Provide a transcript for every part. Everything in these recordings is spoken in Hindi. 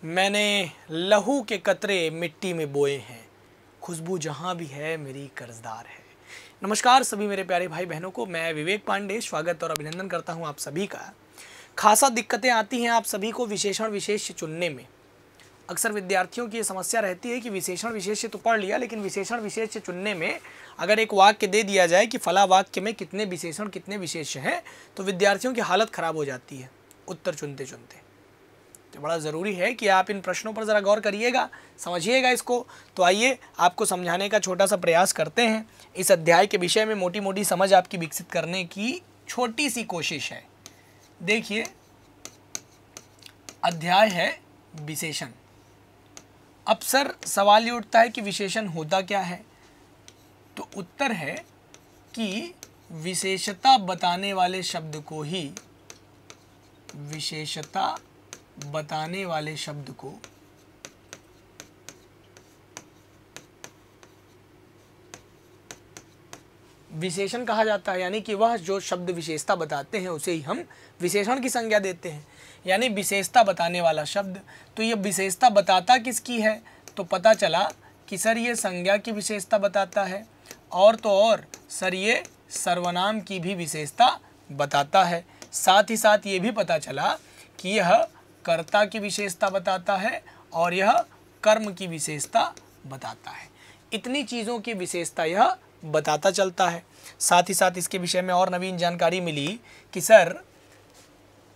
मैंने लहू के कतरे मिट्टी में बोए हैं, खुशबू जहाँ भी है मेरी कर्जदार है। नमस्कार सभी मेरे प्यारे भाई बहनों को, मैं विवेक पांडे स्वागत और अभिनंदन करता हूँ आप सभी का। खासा दिक्कतें आती हैं आप सभी को विशेषण विशेष्य चुनने में। अक्सर विद्यार्थियों की ये समस्या रहती है कि विशेषण विशेष्य तो पढ़ लिया, लेकिन विशेषण विशेष्य चुनने में अगर एक वाक्य दे दिया जाए कि फला वाक्य में कितने विशेषण कितने विशेष्य हैं, तो विद्यार्थियों की हालत ख़राब हो जाती है उत्तर चुनते चुनते। तो बड़ा ज़रूरी है कि आप इन प्रश्नों पर ज़रा गौर करिएगा, समझिएगा इसको। तो आइए आपको समझाने का छोटा सा प्रयास करते हैं। इस अध्याय के विषय में मोटी मोटी समझ आपकी विकसित करने की छोटी सी कोशिश है। देखिए, अध्याय है विशेषण। अक्सर सवाल ये उठता है कि विशेषण होता क्या है, तो उत्तर है कि विशेषता बताने वाले शब्द को ही विशेषता बताने वाले शब्द को विशेषण कहा जाता है। यानी कि वह जो शब्द विशेषता बताते हैं उसे ही हम विशेषण की संज्ञा देते हैं, यानी विशेषता बताने वाला शब्द। तो ये विशेषता बताता किसकी है, तो पता चला कि सर ये संज्ञा की विशेषता बताता है, और तो और सर ये सर्वनाम की भी विशेषता बताता है। साथ ही साथ ये भी पता चला कि यह कर्ता की विशेषता बताता है और यह कर्म की विशेषता बताता है। इतनी चीज़ों की विशेषता यह बताता चलता है। साथ ही साथ इसके विषय में और नवीन जानकारी मिली कि सर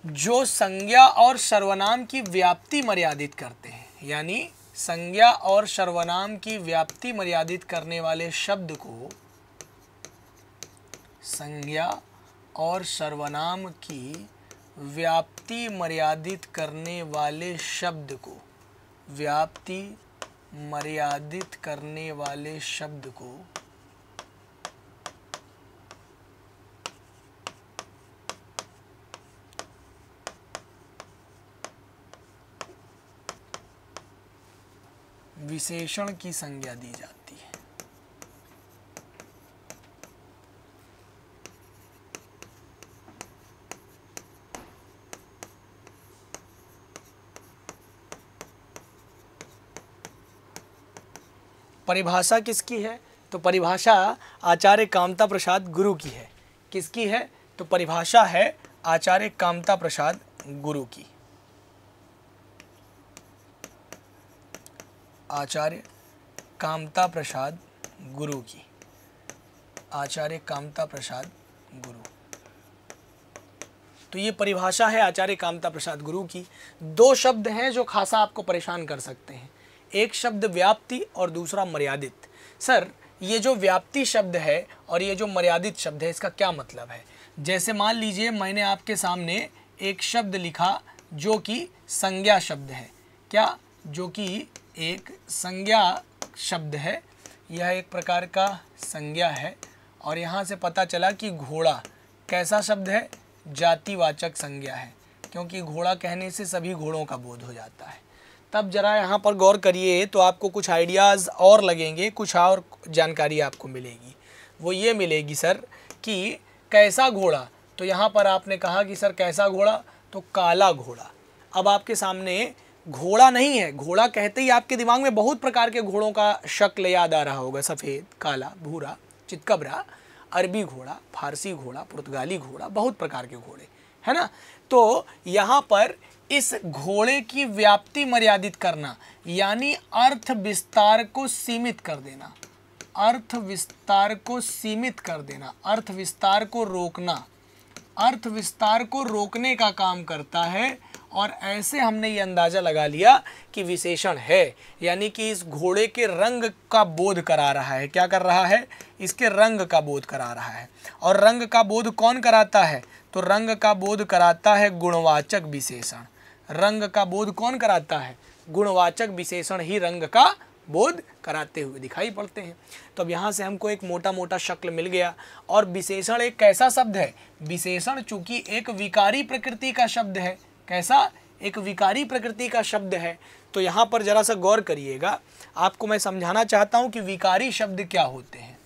जो संज्ञा और सर्वनाम की व्याप्ति मर्यादित करते हैं, यानी संज्ञा और सर्वनाम की व्याप्ति मर्यादित करने वाले शब्द को, संज्ञा और सर्वनाम की व्याप्ति मर्यादित करने वाले शब्द को, व्याप्ति मर्यादित करने वाले शब्द को विशेषण की संज्ञा दी जाती है। परिभाषा किसकी है, तो परिभाषा आचार्य कामता प्रसाद गुरु की है। किसकी है, तो परिभाषा है आचार्य कामता प्रसाद गुरु की। आचार्य कामता प्रसाद गुरु की, आचार्य कामता प्रसाद गुरु। तो ये परिभाषा है आचार्य कामता प्रसाद गुरु की। दो शब्द हैं जो खासा आपको परेशान कर सकते हैं, एक शब्द व्याप्ति और दूसरा मर्यादित। सर ये जो व्याप्ति शब्द है और ये जो मर्यादित शब्द है, इसका क्या मतलब है। जैसे मान लीजिए मैंने आपके सामने एक शब्द लिखा जो कि संज्ञा शब्द है, क्या, जो कि एक संज्ञा शब्द है, यह एक प्रकार का संज्ञा है। और यहाँ से पता चला कि घोड़ा कैसा शब्द है, जातिवाचक संज्ञा है, क्योंकि घोड़ा कहने से सभी घोड़ों का बोध हो जाता है। तब जरा यहाँ पर गौर करिए तो आपको कुछ आइडियाज़ और लगेंगे, कुछ और जानकारी आपको मिलेगी। वो ये मिलेगी सर कि कैसा घोड़ा, तो यहाँ पर आपने कहा कि सर कैसा घोड़ा, तो काला घोड़ा। अब आपके सामने घोड़ा नहीं है, घोड़ा कहते ही आपके दिमाग में बहुत प्रकार के घोड़ों का शक्ल याद आ रहा होगा, सफ़ेद, काला, भूरा, चितकबरा, अरबी घोड़ा, फारसी घोड़ा, पुर्तगाली घोड़ा, बहुत प्रकार के घोड़े, है ना। तो यहाँ पर इस घोड़े की व्याप्ति मर्यादित करना, यानी अर्थ विस्तार को सीमित कर देना, अर्थ विस्तार को सीमित कर देना, अर्थ विस्तार को रोकना, अर्थ विस्तार को रोकने का काम करता है। और ऐसे हमने ये अंदाज़ा लगा लिया कि विशेषण है, यानी कि इस घोड़े के रंग का बोध करा रहा है। क्या कर रहा है, इसके रंग का बोध करा रहा है। और रंग का बोध कौन कराता है, तो रंग का बोध कराता है गुणवाचक विशेषण। रंग का बोध कौन कराता है, गुणवाचक विशेषण ही रंग का बोध कराते हुए दिखाई पड़ते हैं। तो अब यहाँ से हमको एक मोटा मोटा शक्ल मिल गया। और विशेषण एक कैसा शब्द है, विशेषण चूंकि एक विकारी प्रकृति का शब्द है, कैसा, एक विकारी प्रकृति का शब्द है। तो यहाँ पर जरा सा गौर करिएगा, आपको मैं समझाना चाहता हूँ कि विकारी शब्द क्या होते हैं,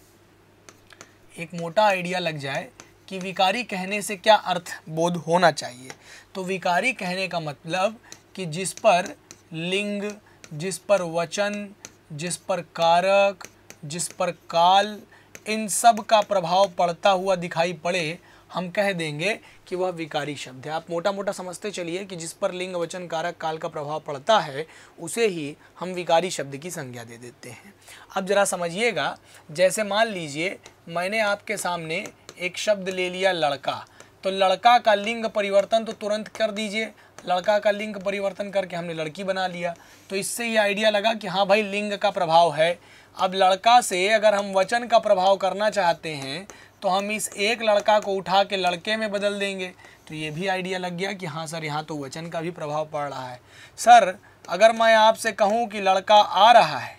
एक मोटा आइडिया लग जाए कि विकारी कहने से क्या अर्थ बोध होना चाहिए। तो विकारी कहने का मतलब कि जिस पर लिंग, जिस पर वचन, जिस पर कारक, जिस पर काल, इन सब का प्रभाव पड़ता हुआ दिखाई पड़े, हम कह देंगे कि वह विकारी शब्द है। आप मोटा मोटा समझते चलिए कि जिस पर लिंग, वचन, कारक, काल का प्रभाव पड़ता है उसे ही हम विकारी शब्द की संज्ञा दे देते हैं। अब जरा समझिएगा, जैसे मान लीजिए मैंने आपके सामने एक शब्द ले लिया लड़का, तो लड़का का लिंग परिवर्तन तो तुरंत कर दीजिए, लड़का का लिंग परिवर्तन करके हमने लड़की बना लिया। तो इससे ये आइडिया लगा कि हाँ भाई लिंग का प्रभाव है। अब लड़का से अगर हम वचन का प्रभाव करना चाहते हैं तो हम इस एक लड़का को उठा के लड़के में बदल देंगे। तो ये भी आइडिया लग गया कि हाँ सर यहाँ तो वचन का भी प्रभाव पड़ रहा है। सर अगर मैं आपसे कहूँ कि लड़का आ रहा है,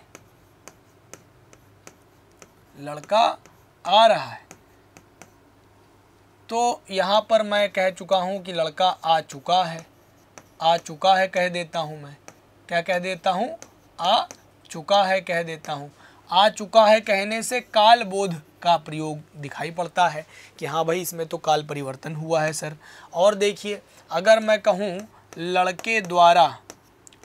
लड़का आ रहा है, तो यहाँ पर मैं कह चुका हूँ कि लड़का आ चुका है। आ चुका है कह देता हूँ मैं, क्या कह देता हूँ? आ चुका है कह देता हूँ। आ चुका है कहने से काल बोध का प्रयोग दिखाई पड़ता है कि हाँ भाई इसमें तो काल परिवर्तन हुआ है सर। और देखिए अगर मैं कहूँ लड़के द्वारा,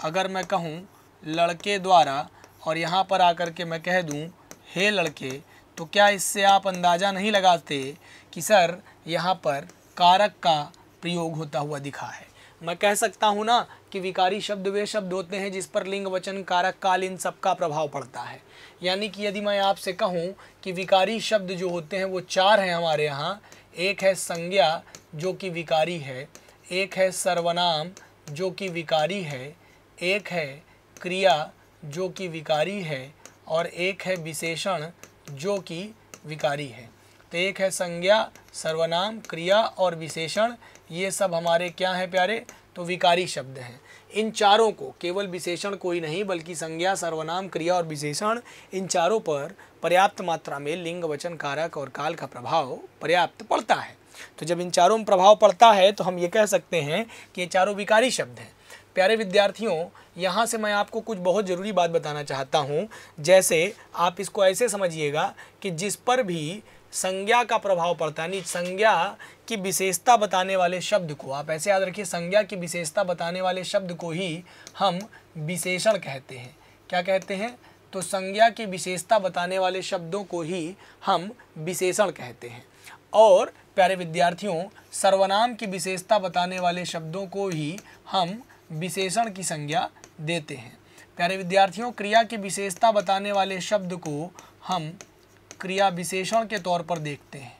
अगर मैं कहूँ लड़के द्वारा और यहाँ पर आकर के मैं कह दूँ हे लड़के, तो क्या इससे आप अंदाज़ा नहीं लगाते कि सर यहाँ पर कारक का प्रयोग होता हुआ दिखा है। मैं कह सकता हूँ ना कि विकारी शब्द वे शब्द होते हैं जिस पर लिंग, वचन, कारक, काल इन सब का प्रभाव पड़ता है। यानी कि यदि मैं आपसे कहूँ कि विकारी शब्द जो होते हैं वो चार हैं हमारे यहाँ। एक है संज्ञा जो कि विकारी है, एक है सर्वनाम जो कि विकारी है, एक है क्रिया जो कि विकारी है, और एक है विशेषण जो कि विकारी है। तो एक है संज्ञा, सर्वनाम, क्रिया और विशेषण, ये सब हमारे क्या हैं प्यारे? तो विकारी शब्द हैं। इन चारों को, केवल विशेषण कोई नहीं बल्कि संज्ञा, सर्वनाम, क्रिया और विशेषण, इन चारों पर पर्याप्त मात्रा में लिंग, वचन, कारक और काल का प्रभाव पर्याप्त पड़ता है। तो जब इन चारों में प्रभाव पड़ता है तो हम ये कह सकते हैं कि ये चारों विकारी शब्द हैं। प्यारे विद्यार्थियों, यहाँ से मैं आपको कुछ बहुत ज़रूरी बात बताना चाहता हूँ। जैसे आप इसको ऐसे समझिएगा कि जिस पर भी संज्ञा का प्रभाव पड़ता है, यानी संज्ञा की विशेषता बताने वाले शब्द को, आप ऐसे याद रखिए, संज्ञा की विशेषता बताने वाले शब्द को ही हम विशेषण कहते हैं। क्या कहते हैं? तो संज्ञा की विशेषता बताने वाले शब्दों को ही हम विशेषण कहते हैं। और प्यारे विद्यार्थियों, सर्वनाम की विशेषता बताने वाले शब्दों को ही हम विशेषण की संज्ञा देते हैं। प्यारे विद्यार्थियों, क्रिया की विशेषता बताने वाले शब्द को हम क्रिया विशेषण के तौर पर देखते हैं।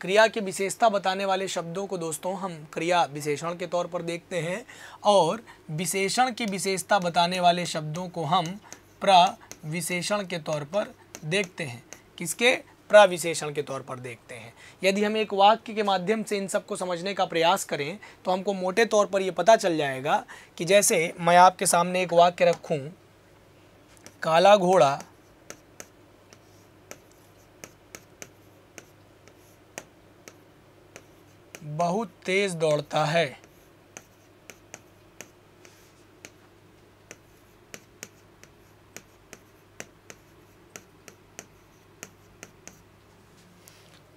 क्रिया की विशेषता बताने वाले शब्दों को दोस्तों हम क्रिया विशेषण के तौर पर देखते हैं, और विशेषण की विशेषता बताने वाले शब्दों को हम प्रविशेषण के तौर पर देखते हैं। किसके? प्रविशेषण के तौर पर देखते हैं। यदि हम एक वाक्य के माध्यम से इन सब को समझने का प्रयास करें तो हमको मोटे तौर पर ये पता चल जाएगा कि जैसे मैं आपके सामने एक वाक्य रखूं, काला घोड़ा बहुत तेज दौड़ता है।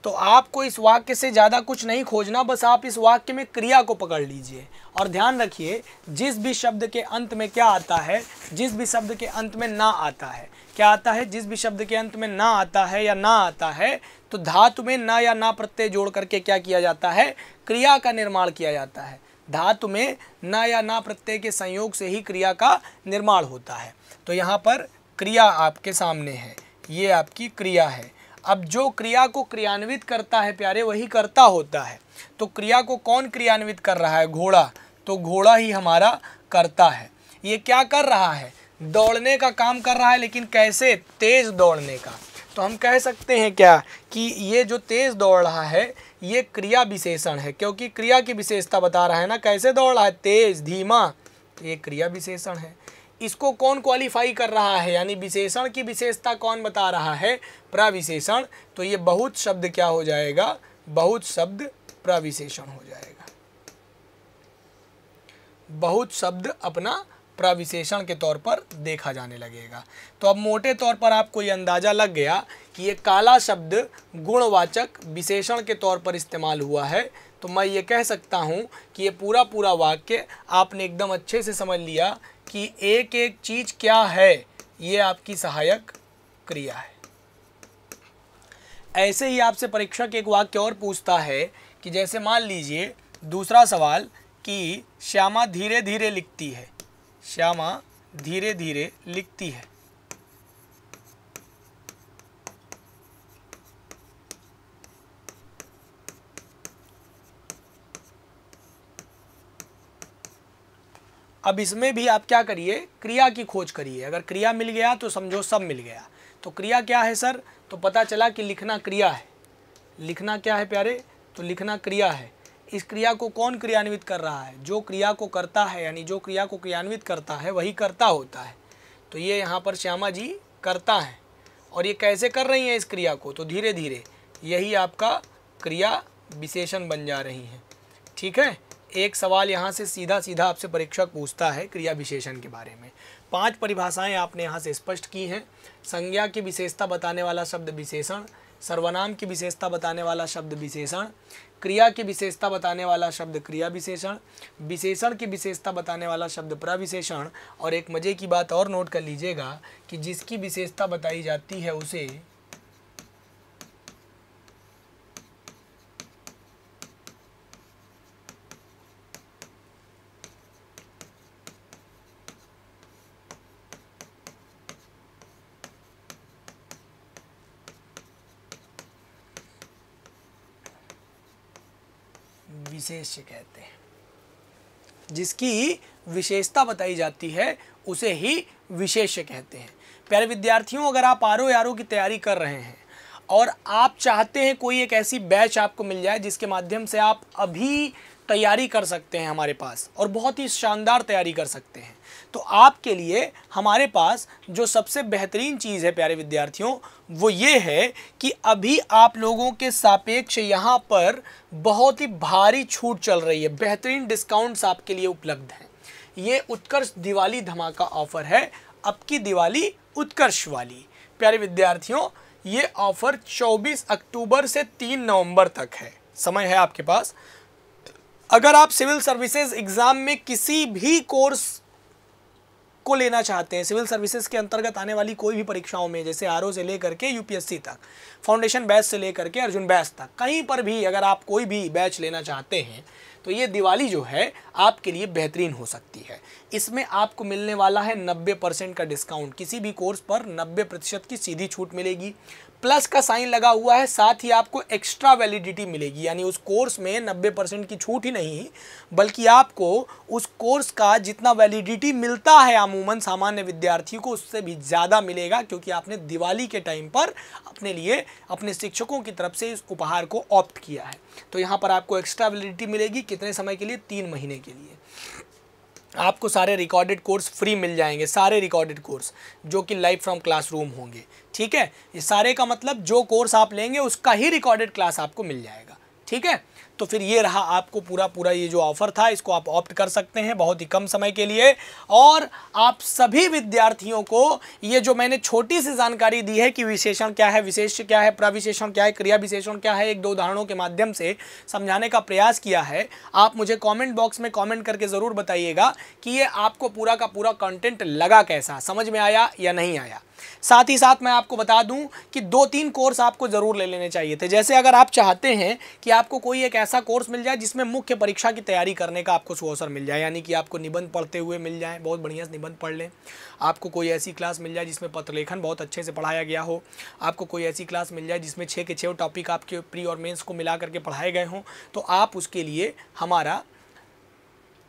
तो आपको इस वाक्य से ज़्यादा कुछ नहीं खोजना, बस आप इस वाक्य में क्रिया को पकड़ लीजिए। और ध्यान रखिए, जिस भी शब्द के अंत में क्या आता है, जिस भी शब्द के अंत में ना आता है, क्या आता है? जिस भी शब्द के अंत में ना आता है या ना आता है, तो धातु में ना या ना प्रत्यय जोड़ करके क्या किया जाता है? क्रिया का निर्माण किया जाता है। धातु में ना या ना प्रत्यय के संयोग से ही क्रिया का निर्माण होता है। तो यहाँ पर क्रिया आपके सामने है, ये आपकी क्रिया है। अब जो क्रिया को क्रियान्वित करता है प्यारे, वही कर्ता होता है। तो क्रिया को कौन क्रियान्वित कर रहा है? घोड़ा। तो घोड़ा ही हमारा कर्ता है। ये क्या कर रहा है? दौड़ने का काम कर रहा है, लेकिन कैसे? तेज दौड़ने का। तो हम कह सकते हैं क्या कि ये जो तेज दौड़ रहा है ये क्रिया विशेषण है, क्योंकि क्रिया की विशेषता बता रहा है ना, कैसे दौड़ रहा है? तेज, धीमा। तो ये क्रिया विशेषण है। इसको कौन क्वालिफाई कर रहा है, यानी विशेषण की विशेषता कौन बता रहा है? प्रविशेषण। तो ये बहुत शब्द क्या हो जाएगा? बहुत शब्द प्रविशेषण हो जाएगा। बहुत शब्द अपना प्रविशेषण के तौर पर देखा जाने लगेगा। तो अब मोटे तौर पर आपको ये अंदाज़ा लग गया कि ये काला शब्द गुणवाचक विशेषण के तौर पर इस्तेमाल हुआ है। तो मैं ये कह सकता हूँ कि ये पूरा वाक्य आपने एकदम अच्छे से समझ लिया कि एक एक चीज़ क्या है, ये आपकी सहायक क्रिया है। ऐसे ही आपसे परीक्षक एक वाक्य और पूछता है कि जैसे मान लीजिए दूसरा सवाल कि श्यामा धीरे धीरे लिखती है, श्यामा धीरे धीरे लिखती है। अब इसमें भी आप क्या करिए, क्रिया की खोज करिए। अगर क्रिया मिल गया तो समझो सब मिल गया। तो क्रिया क्या है सर? तो पता चला कि लिखना क्रिया है। लिखना क्या है प्यारे? तो लिखना क्रिया है। इस क्रिया को कौन क्रियान्वित कर रहा है? जो क्रिया को करता है, यानी जो क्रिया को क्रियान्वित करता है वही कर्ता होता है। तो ये यहाँ पर श्यामा जी करता है। और ये कैसे कर रही हैं इस क्रिया को? तो धीरे धीरे। यही आपका क्रिया विशेषण बन जा रही है। ठीक है, एक सवाल यहाँ से सीधा सीधा आपसे परीक्षक पूछता है क्रिया विशेषण के बारे में। 5 परिभाषाएं आपने यहाँ से स्पष्ट की हैं। संज्ञा की विशेषता बताने वाला शब्द विशेषण, सर्वनाम की विशेषता बताने वाला शब्द विशेषण, क्रिया की विशेषता बताने वाला शब्द क्रिया विशेषण, विशेषण की विशेषता बताने वाला शब्द प्रविशेषण। और एक मज़े की बात और नोट कर लीजिएगा कि जिसकी विशेषता बताई जाती है उसे विशेष्य कहते हैं। जिसकी विशेषता बताई जाती है उसे ही विशेष्य कहते हैं। प्यारे विद्यार्थियों, अगर आप आरओ की तैयारी कर रहे हैं और आप चाहते हैं कोई एक ऐसी बैच आपको मिल जाए जिसके माध्यम से आप अभी तैयारी कर सकते हैं हमारे पास, और बहुत ही शानदार तैयारी कर सकते हैं, तो आपके लिए हमारे पास जो सबसे बेहतरीन चीज़ है प्यारे विद्यार्थियों वो ये है कि अभी आप लोगों के सापेक्ष यहाँ पर बहुत ही भारी छूट चल रही है। बेहतरीन डिस्काउंट्स आपके लिए उपलब्ध हैं। ये उत्कर्ष दिवाली धमाका ऑफ़र है, अब की दिवाली उत्कर्ष वाली। प्यारे विद्यार्थियों, ये ऑफ़र 24 अक्टूबर से 3 नवंबर तक है, समय है आपके पास। अगर आप सिविल सर्विसेज एग्ज़ाम में किसी भी कोर्स को लेना चाहते हैं, सिविल सर्विसेज के अंतर्गत आने वाली कोई भी परीक्षाओं में, जैसे आरओ से लेकर के यूपीएससी तक, फाउंडेशन बैच से लेकर के अर्जुन बैच तक, कहीं पर भी अगर आप कोई भी बैच लेना चाहते हैं तो ये दिवाली जो है आपके लिए बेहतरीन हो सकती है। इसमें आपको मिलने वाला है 90% का डिस्काउंट। किसी भी कोर्स पर 90% की सीधी छूट मिलेगी, प्लस का साइन लगा हुआ है, साथ ही आपको एक्स्ट्रा वैलिडिटी मिलेगी। यानी उस कोर्स में 90% की छूट ही नहीं बल्कि आपको उस कोर्स का जितना वैलिडिटी मिलता है अमूमन सामान्य विद्यार्थियों को उससे भी ज़्यादा मिलेगा, क्योंकि आपने दिवाली के टाइम पर अपने लिए अपने शिक्षकों की तरफ से इस उपहार को ऑप्ट किया है। तो यहाँ पर आपको एक्स्ट्रा वैलिडिटी मिलेगी। कितने समय के लिए? 3 महीने के लिए। आपको सारे रिकॉर्डेड कोर्स फ्री मिल जाएंगे, सारे रिकॉर्डेड कोर्स जो कि लाइव फ्रॉम क्लासरूम होंगे। ठीक है, ये सारे का मतलब जो कोर्स आप लेंगे उसका ही रिकॉर्डेड क्लास आपको मिल जाएगा। ठीक है, तो फिर ये रहा आपको पूरा ये जो ऑफ़र था, इसको आप ऑप्ट कर सकते हैं बहुत ही कम समय के लिए। और आप सभी विद्यार्थियों को ये जो मैंने छोटी सी जानकारी दी है कि विशेषण क्या है, विशेष्य क्या है, प्रविशेषण क्या है, क्रिया विशेषण क्या है, 1-2 उदाहरणों के माध्यम से समझाने का प्रयास किया है। आप मुझे कमेंट बॉक्स में कमेंट करके ज़रूर बताइएगा कि ये आपको पूरा का पूरा कंटेंट लगा कैसा, समझ में आया या नहीं आया। साथ ही साथ मैं आपको बता दूं कि 2-3 कोर्स आपको ज़रूर ले लेने चाहिए थे। जैसे अगर आप चाहते हैं कि आपको कोई एक ऐसा कोर्स मिल जाए जिसमें मुख्य परीक्षा की तैयारी करने का आपको सुअवसर मिल जाए, यानी कि आपको निबंध पढ़ते हुए मिल जाए, बहुत बढ़िया से निबंध पढ़ लें। आपको कोई ऐसी क्लास मिल जाए जिसमें पत्रलेखन बहुत अच्छे से पढ़ाया गया हो। आपको कोई ऐसी क्लास मिल जाए जिसमें 6 के 6 टॉपिक आपके प्री और मेंस को मिला करके पढ़ाए गए हों, तो आप उसके लिए हमारा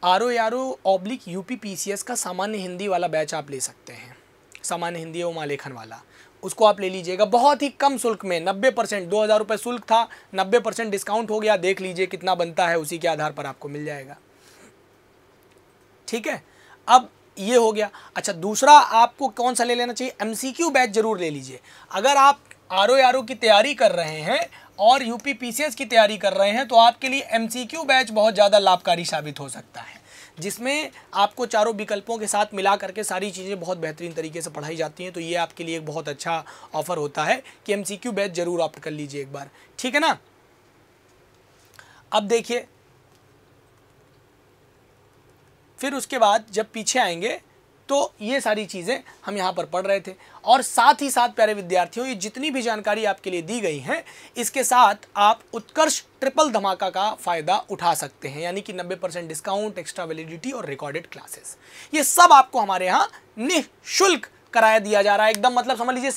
RO/UP/PCS का सामान्य हिंदी वाला बैच आप ले सकते हैं। सामान्य हिंदी एवं आलेखन वाला, उसको आप ले लीजिएगा बहुत ही कम शुल्क में। 90%, 2000 रुपये शुल्क था, 90% डिस्काउंट हो गया। देख लीजिए कितना बनता है, उसी के आधार पर आपको मिल जाएगा। ठीक है, अब ये हो गया। अच्छा, दूसरा आपको कौन सा ले लेना चाहिए? MCQ बैच जरूर ले लीजिए। अगर आप RO की तैयारी कर रहे हैं और UP PCS की तैयारी कर रहे हैं तो आपके लिए MCQ बैच बहुत ज़्यादा लाभकारी साबित हो सकता है। जिसमें आपको चारों विकल्पों के साथ मिला करके सारी चीज़ें बहुत बेहतरीन तरीके से पढ़ाई जाती हैं। तो ये आपके लिए एक बहुत अच्छा ऑफर होता है कि MCQ बैच जरूर ऑप्ट कर लीजिए एक बार, ठीक है ना। अब देखिए, फिर उसके बाद जब पीछे आएंगे तो ये सारी चीज़ें हम यहाँ पर पढ़ रहे थे, और साथ ही साथ प्यारे विद्यार्थियों, ये जितनी भी जानकारी आपके लिए दी गई है, इसके साथ आप उत्कर्ष ट्रिपल धमाका का फ़ायदा उठा सकते हैं, यानी कि 90% डिस्काउंट, एक्स्ट्रा वैलिडिटी और रिकॉर्डेड क्लासेस, ये सब आपको हमारे यहाँ निःशुल्क कराया दिया जा रहा है एकदम। मतलब समझ लीजिए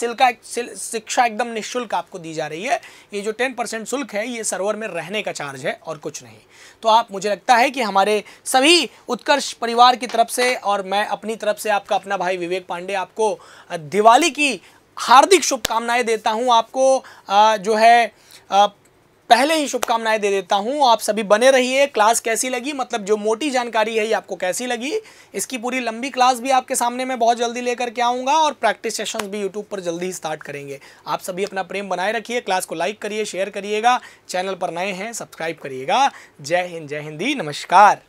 शिक्षा एकदम निःशुल्क आपको दी जा रही है। ये जो 10% शुल्क है ये सर्वर में रहने का चार्ज है और कुछ नहीं। तो आप, मुझे लगता है कि हमारे सभी उत्कर्ष परिवार की तरफ से और मैं अपनी तरफ से, आपका अपना भाई विवेक पांडे, आपको दिवाली की हार्दिक शुभकामनाएं देता हूं। आपको जो है पहले ही शुभकामनाएं दे देता हूं। आप सभी बने रहिए। क्लास कैसी लगी, मतलब जो मोटी जानकारी है ये आपको कैसी लगी, इसकी पूरी लंबी क्लास भी आपके सामने मैं बहुत जल्दी लेकर के आऊँगा, और प्रैक्टिस सेशंस भी यूट्यूब पर जल्दी ही स्टार्ट करेंगे। आप सभी अपना प्रेम बनाए रखिए, क्लास को लाइक करिए, शेयर करिएगा, चैनल पर नए हैं सब्सक्राइब करिएगा। जय हिंद, जय हिंदी, नमस्कार।